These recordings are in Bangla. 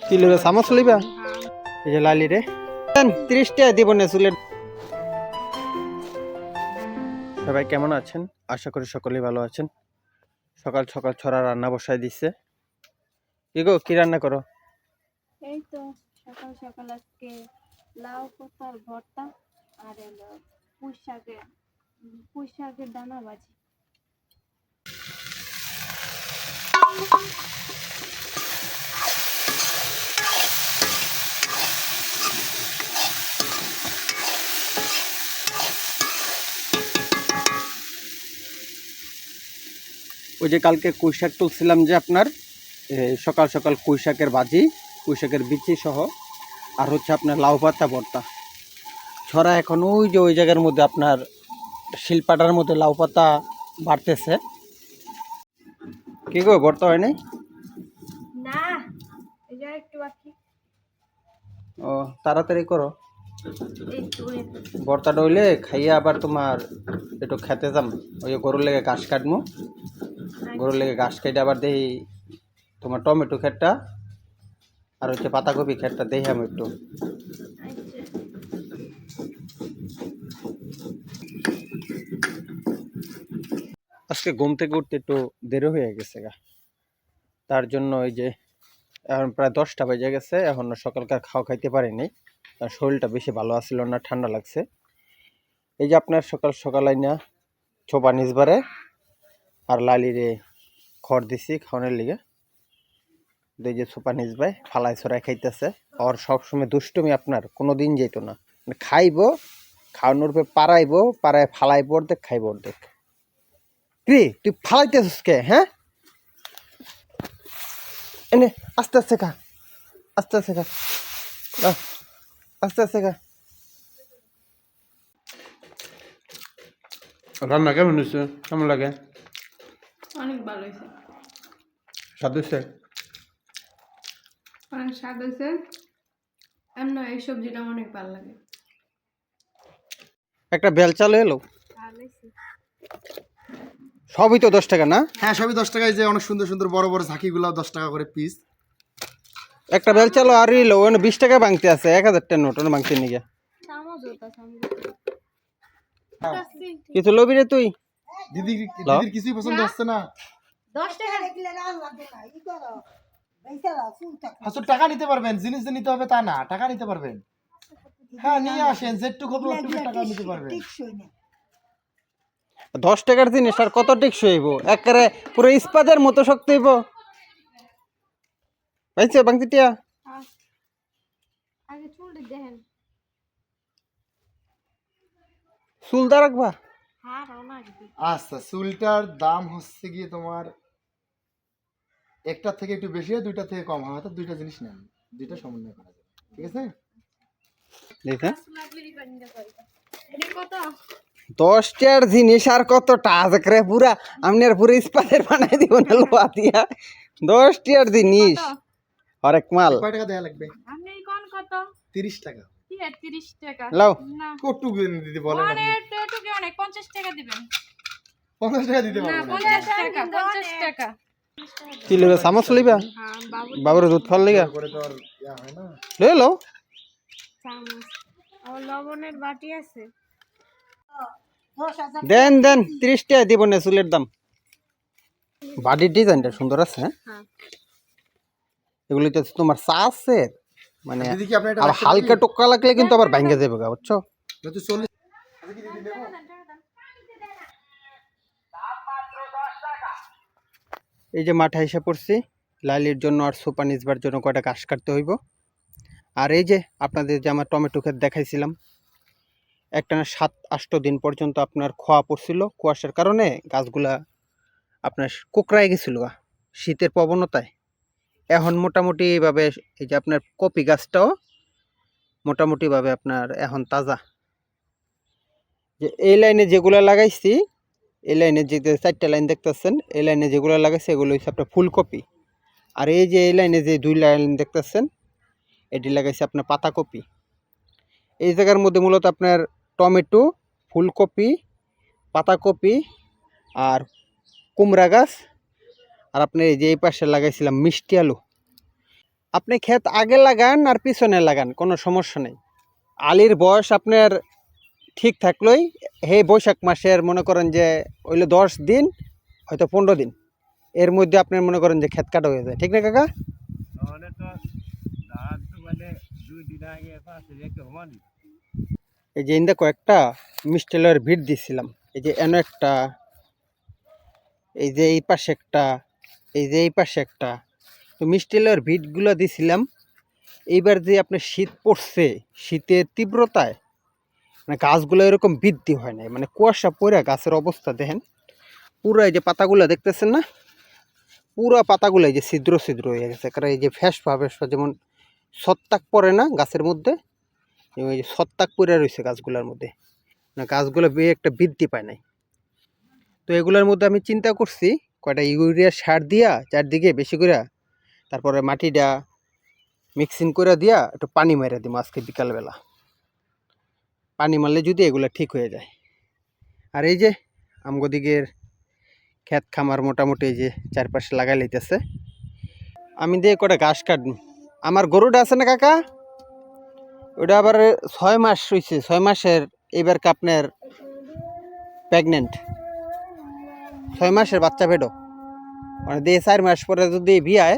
কি লইবা চামচ লইবা এই যে লালি রে 30 টাকা দিব না চুলের। সবাই কেমন আছেন? আশা করি সকলেই ভালো আছেন। সকাল সকাল ছড়া রান্না বসায় দিচ্ছে। কি গো, কি রান্না করো? এই তো সকাল সকাল আজকে লাউ পাতার ভর্তা আর হলো পুঁই শাকের দানা ভাজি। ওই যে কালকে পুঁই শাক তুলছিলাম যে আপনার সকাল সকাল পুঁই শাকের ভাজি, পুঁই শাকের বিচি সহ, আর হচ্ছে আপনার লাউ পাতা ভর্তা। ছড়া এখন ওই যে ওই জায়গার মধ্যে আপনার শিলপাটার মধ্যে লাউ পাতা বাড়তেছে। কি গো, ভর্তা হয় নাই? না, এই যে একটু বাকি। ও, তাড়াতাড়ি করো। এই তো ভর্তাটা হইলে খাইয়া আবার তোমার একটু খেতে যাম। ওই যে গরুর লেগে ঘাস কাটবো, গরুর লেগে ঘাস কেটে আবার দেই তোমার টমেটো খেটটা আর হচ্ছে পাতাকপি খেটটা দেই আমি একটু। আজকে ঘুম থেকে উঠতে একটু দেরি হয়ে গেছে গা, তার জন্য ওই যে এখন প্রায় 10টা বেজে গেছে, এখনো সকালকার খাওয়া খাইতে পারিনি। আর শরীরটা বেশি ভালো আসছিল না, ঠান্ডা লাগছে। এই যে আপনার সকাল সকাল আইনা ছোপা নিজবারে আর লালিরে খড় দিছি খাওয়ানোর লিগে। এই যে ছোপা নিজবাই ফালাই ছড়াই খাইতেছে। আর সবসময় দুষ্টুমি আপনার কোনো দিন যেত না, খাইবো খাওয়ানোর পর পাড়াইবো, পাড়ায় ফালাইবো অর্ধেক, খাইবো অর্ধেক। কি তুই ফালাইতেছিস কে? হ্যাঁ, এনে আস্তে আস্তে খা, আস্তে আস্তে খা, আস্তে আস্তে খা। রান্না কেমন হয়েছে? কেমন লাগে? অনেক ভালো হয়েছে, স্বাদ হয়েছে? অনেক স্বাদ হয়েছে। এমন এই সবজিটা অনেক ভালো লাগে। একটা বেল চালু এলো, সবই তো 10 টাকা না? হ্যাঁ, সবই 10 টাকায়। যে অনেক সুন্দর সুন্দর বড় বড় ঝাঁকিগুলো 10 টাকা করে পিস। একটা বেল চালু আর এলো, ওখানে 20 টাকা ভাঙতে আছে, 1000 টাকা নোট ওখানে ভাঙতে নিয়ে। কিছু লবি রে তুই? দিদির কিছুই পছন্দ হচ্ছে না। 10 টাকা আসলে টাকা নিতে পারবেন, জিনিস যে নিতে হবে তা না, টাকা নিতে পারবেন। হ্যাঁ, নিয়ে আসেন, যেটুকু হবে ওটুকু টাকা নিতে পারবেন। 10 টাকার জিনিস আর কত টেকসই হইব? একেবারে পুরো ইস্পাতের মতো শক্ত হইব। পাইছে বাংতিটিয়া? আগে চুলটা দেখেন। চুলদা রাখবা? হ্যাঁ, রওনা আচ্ছা, চুলটার দাম হচ্ছে গিয়ে তোমার একটা থেকে একটু বেশি হয়, দুইটা থেকে কম হয়। অর্থাৎ দুইটা জিনিস নেন, দুইটা সমন্বয় করা যাবে। ঠিক আছে? দেখে এটা কত? 10 টাকার জিনিস আর কত টাকা করে পুরা আমি আর পুরো ইস্পাতের বানাই দিব না লোহা দিয়া। 10 টাকার জিনিস হরেক মাল। কয় টাকা দেয়া লাগবে? আপনি কোন কত? 30 টাকা। কি আর 30 টাকা? লাও। না, কটুক দিদি বলেন আপনি। একটু কি অনেক 50 টাকা দিবেন? 50 টাকা দিতে না, পারবো না। 50 টাকা, 50 টাকা। কি লইবা? চামচ লইবা? হ্যাঁ, বাবু বাবুর দুধ খাওয়ার লিগা করে তো আর ইয়া হয় না। লই লো। চামচ ও লবণের বাটি আছে। দেন দেন 30 টাকা দিব না চুলের দাম। বাড়ির ডিজাইনটা সুন্দর আছে। হ্যাঁ, এগুলি তো তোমার আছে মানে দিদি কি আপনি এটা আর হালকা টোকা লাগলে কিন্তু আবার ভাঙে যাবে গা, বুঝছো? যদি 40 এই যে মাঠে এসে পড়ছি লালির জন্য আর সোপা নিজবার জন্য কয়টা ঘাস কাটতে হইব। আর এই যে আপনাদের যে আমার টমেটো ক্ষেত দেখাইছিলাম, একটানা 7-8 দিন পর্যন্ত আপনার খোয়া পড়ছিল, কুয়াশার কারণে গাছগুলা আপনার কোকড়ায় গেছিল শীতের প্রবণতায়। এখন মোটামুটিভাবে এই যে আপনার কপি গাছটাও মোটামুটিভাবে আপনার এখন তাজা। যে এই লাইনে যেগুলো লাগাইছি, এই লাইনে যে 4টা লাইন দেখতেছেন, এই লাইনে যেগুলো লাগাইছি এগুলো হচ্ছে আপনার ফুলকপি। আর এই যে এই লাইনে যে 2 লাইন দেখতেছেন, এটি লাগাইছে আপনার পাতাকপি। এই জায়গার মধ্যে মূলত আপনার টমেটো, ফুলকপি, পাতাকপি আর কুমড়া গাছ, আর আপনার এই যে এই পাশে লাগাইছিলাম মিষ্টি আলু। আপনি ক্ষেত আগে লাগান আর পিছনে লাগান, কোনো সমস্যা নেই। আলির বয়স আপনার ঠিক থাকলেই এই বৈশাখ মাসের মনে করেন যে হইলো 10 দিন, হয়তো 15 দিন, এর মধ্যে আপনার মনে করেন যে ক্ষেত কাটা হয়ে যায়, ঠিক না কাকা? এই যে ইন্দা কয়েকটা মিষ্টি লয়ের ভিড় দিছিলাম, এই যে এনো একটা, এই যে এই পাশে একটা, এই যে এই পাশে একটা, তো মিষ্টি লয়ের ভিড়গুলো দিছিলাম। এইবার যে আপনার শীত পড়ছে, শীতের তীব্রতায় মানে গাছগুলো এরকম বৃদ্ধি হয় নাই, মানে কুয়াশা পড়ে গাছের অবস্থা দেখেন পুরো। এই যে পাতাগুলো দেখতেছেন না, পুরো পাতাগুলো এই যে ছিদ্র ছিদ্র হয়ে গেছে, কারণ এই যে ফ্যাসপা ফ্যাসপা যেমন ছত্রাক পড়ে না গাছের মধ্যে, এই যে ছত্রাক পড়ে রয়েছে গাছগুলোর মধ্যে, না গাছগুলো একটা বৃদ্ধি পায় নাই। তো এগুলোর মধ্যে আমি চিন্তা করছি কয়টা ইউরিয়া সার দিয়া চারদিকে বেশি করে, তারপরে মাটিটা মিক্সিং করে দিয়া একটু পানি মেরে দিব আজকে বিকালবেলা। পানি মারলে যদি এগুলো ঠিক হয়ে যায়। আর এই যে আমগো দিকের ক্ষেত খামার মোটামুটি এই যে চারপাশে লাগাই লইতেছে। আমি দিয়ে কটা ঘাস কাটব। আমার গরুটা আছে না কাকা, ওটা আবার 6 মাস হয়েছে, 6 মাসের এবার আপনার প্রেগনেন্ট, 6 মাসের বাচ্চা পেটো, মানে দিয়ে 4 মাস পরে যদি বিয়ায়,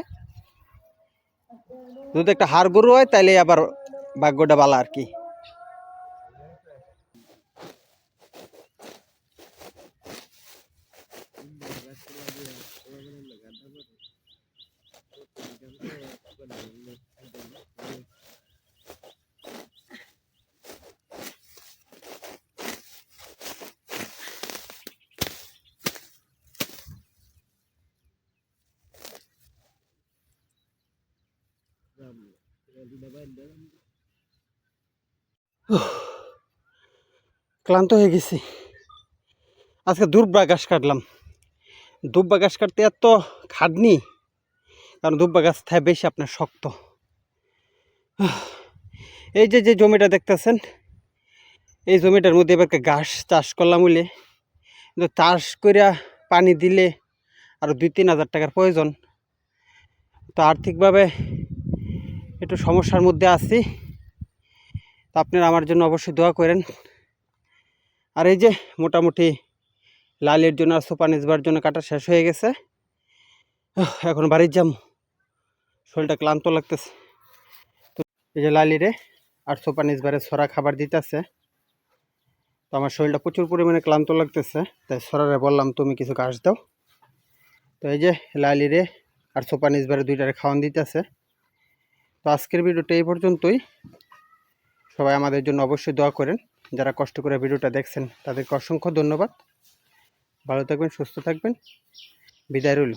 যদি একটা হাড় গরু হয় তাহলে আবার ভাগ্যটা ভালো আর কি। ক্লান্ত হয়ে গেছি, আজকে দুর্বা ঘাস কাটলাম। দুব্বা ঘাস কাটতে এত খাটনি, কারণ দুব্বা গাছ থাকে বেশি আপনার শক্ত। এই যে যে জমিটা দেখতেছেন, এই জমিটার মধ্যে এবার ঘাস চাষ করলাম বলে, কিন্তু চাষ করিয়া পানি দিলে আরও 2-3 হাজার টাকার প্রয়োজন। তো আর্থিকভাবে একটু সমস্যার মধ্যে আছি, তো আপনারা আমার জন্য অবশ্যই দোয়া করেন। আর এই যে মোটামুটি লালের জন্য আর সোপা নিচবার জন্য কাটা শেষ হয়ে গেছে, এখন বাড়ির যাম, শরীরটা ক্লান্ত লাগতেছে। তো এই যে লালিরে আর সোপা নিচবারে ছড়া খাবার দিতেছে, তো আমার শরীরটা প্রচুর পরিমাণে ক্লান্ত লাগতেছে, তাই ছড়ারে বললাম তুমি কিছু ঘাস দাও। তো এই যে লালিরে আর সোপা নিচবারে দুইটারে খাওয়ান দিতেছে। তো আজকের ভিডিওটা এই পর্যন্তই। সবাই আমাদের জন্য অবশ্যই দোয়া করেন। যারা কষ্ট করে ভিডিওটা দেখছেন তাদেরকে অসংখ্য ধন্যবাদ। ভালো থাকবেন, সুস্থ থাকবেন, বিদায় রইল।